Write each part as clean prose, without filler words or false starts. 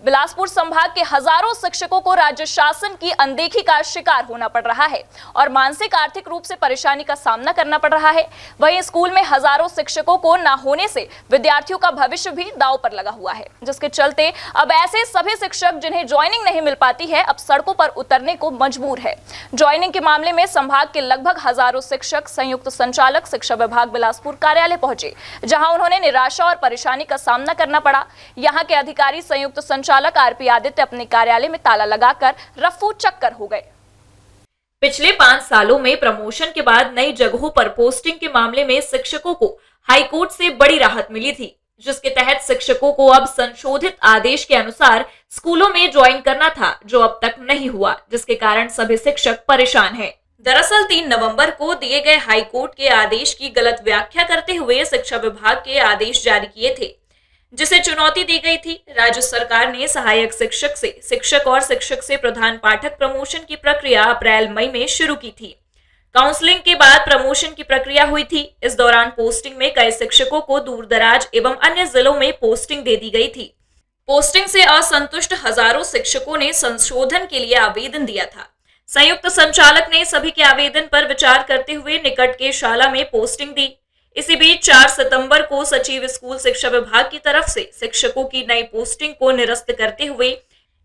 बिलासपुर संभाग के हजारों शिक्षकों को राज्य शासन की अनदेखी का शिकार होना पड़ रहा है और मानसिक आर्थिक रूप से परेशानी का सामना करना पड़ रहा है। वहीं स्कूल में हजारों शिक्षकों को न होने से विद्यार्थियों का भविष्य भी दांव पर लगा हुआ है, जिसके चलते अब ऐसे सभी शिक्षक जिन्हें ज्वाइनिंग नहीं मिल पाती है, अब सड़कों पर उतरने को मजबूर है। ज्वाइनिंग के मामले में संभाग के लगभग हजारों शिक्षक संयुक्त संचालक शिक्षा विभाग बिलासपुर कार्यालय पहुंचे, जहां उन्होंने निराशा और परेशानी का सामना करना पड़ा। यहां के अधिकारी संयुक्त संचालक आरपी आदित्य अपने कार्यालय में ताला लगाकर रफ्फू चक्कर हो गए। पिछले 5 सालों में प्रमोशन के बाद नई जगहों पर पोस्टिंग के मामले में शिक्षकों को हाईकोर्ट से बड़ी राहत मिली थी, जिसके तहत शिक्षकों को अब संशोधित आदेश के अनुसार स्कूलों में ज्वाइन करना था, जो अब तक नहीं हुआ, जिसके कारण सभी शिक्षक परेशान हैं। दरअसल 3 नवंबर को दिए गए हाईकोर्ट के आदेश की गलत व्याख्या करते हुए शिक्षा विभाग के आदेश जारी किए थे, जिसे चुनौती दी गई थी। राज्य सरकार ने सहायक शिक्षक से शिक्षक और शिक्षक से प्रधान पाठक प्रमोशन की प्रक्रिया अप्रैल-मई में शुरू की थी। काउंसलिंग के बाद प्रमोशन की प्रक्रिया हुई थी। इस दौरान पोस्टिंग में कई शिक्षकों को दूर-दराज एवं अन्य जिलों में पोस्टिंग दे दी गई थी। पोस्टिंग से असंतुष्ट हजारों शिक्षकों ने संशोधन के लिए आवेदन दिया था। संयुक्त संचालक ने सभी के आवेदन पर विचार करते हुए निकट के शाला में पोस्टिंग दी। इसी बीच 4 सितंबर को सचिव स्कूल शिक्षा विभाग की तरफ से शिक्षकों की नई पोस्टिंग को निरस्त करते हुए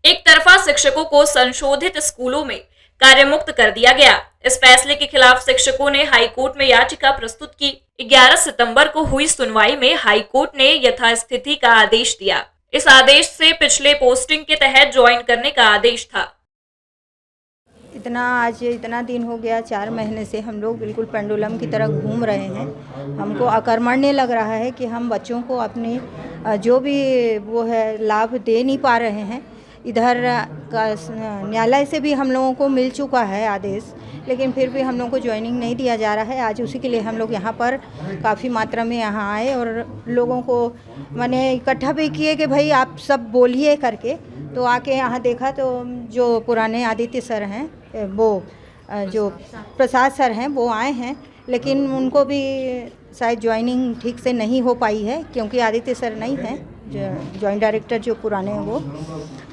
एक तरफा शिक्षकों को संशोधित स्कूलों में कार्य मुक्त कर दिया गया। इस फैसले के खिलाफ शिक्षकों ने हाईकोर्ट में याचिका प्रस्तुत की। 11 सितंबर को हुई सुनवाई में हाईकोर्ट ने यथास्थिति का आदेश दिया। इस आदेश से पिछले पोस्टिंग के तहत ज्वाइन करने का आदेश था। आज इतना दिन हो गया, 4 महीने से हम लोग बिल्कुल पेंडुलम की तरह घूम रहे हैं। हमको अकर्मण्य लग रहा है कि हम बच्चों को अपने जो भी वो है लाभ दे नहीं पा रहे हैं। इधर का न्यायालय से भी हम लोगों को मिल चुका है आदेश, लेकिन फिर भी हम लोगों को ज्वाइनिंग नहीं दिया जा रहा है। आज उसी के लिए हम लोग यहाँ पर काफ़ी मात्रा में यहाँ आए और लोगों को मैंने इकट्ठा भी किए कि भाई आप सब बोलिए करके। तो आके यहाँ देखा तो जो पुराने आदित्य सर हैं, वो जो प्रसाद सर हैं, वो आए हैं, लेकिन उनको भी शायद ज्वाइनिंग ठीक से नहीं हो पाई है, क्योंकि आदित्य सर नहीं हैं जॉइंट डायरेक्टर जो पुराने हैं वो।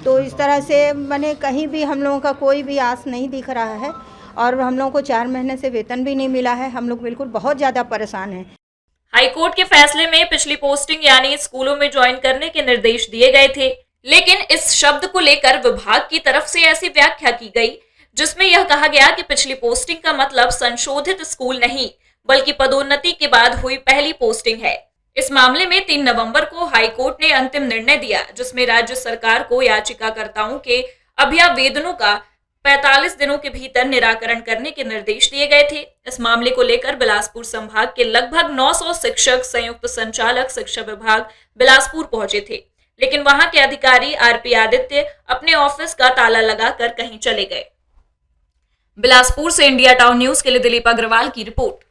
तो इस तरह से मैंने कहीं भी हम लोगों का कोई भी आस नहीं दिख रहा है और हम लोगों को 4 महीने से वेतन भी नहीं मिला है। हम लोग बिल्कुल बहुत ज़्यादा परेशान हैं। हाईकोर्ट के फैसले में पिछली पोस्टिंग यानी स्कूलों में ज्वाइन करने के निर्देश दिए गए थे, लेकिन इस शब्द को लेकर विभाग की तरफ से ऐसी व्याख्या की गई जिसमें यह कहा गया कि पिछली पोस्टिंग का मतलब संशोधित स्कूल नहीं, बल्कि पदोन्नति के बाद हुई पहली पोस्टिंग है। इस मामले में 3 नवंबर को हाईकोर्ट ने अंतिम निर्णय दिया, जिसमें राज्य सरकार को याचिकाकर्ताओं के अभ्यावेदनों का 45 दिनों के भीतर निराकरण करने के निर्देश दिए गए थे। इस मामले को लेकर बिलासपुर संभाग के लगभग 900 शिक्षक संयुक्त संचालक शिक्षा विभाग बिलासपुर पहुंचे थे, लेकिन वहां के अधिकारी आरपी आदित्य अपने ऑफिस का ताला लगाकर कहीं चले गए। बिलासपुर से इंडिया टाउन न्यूज के लिए दिलीप अग्रवाल की रिपोर्ट।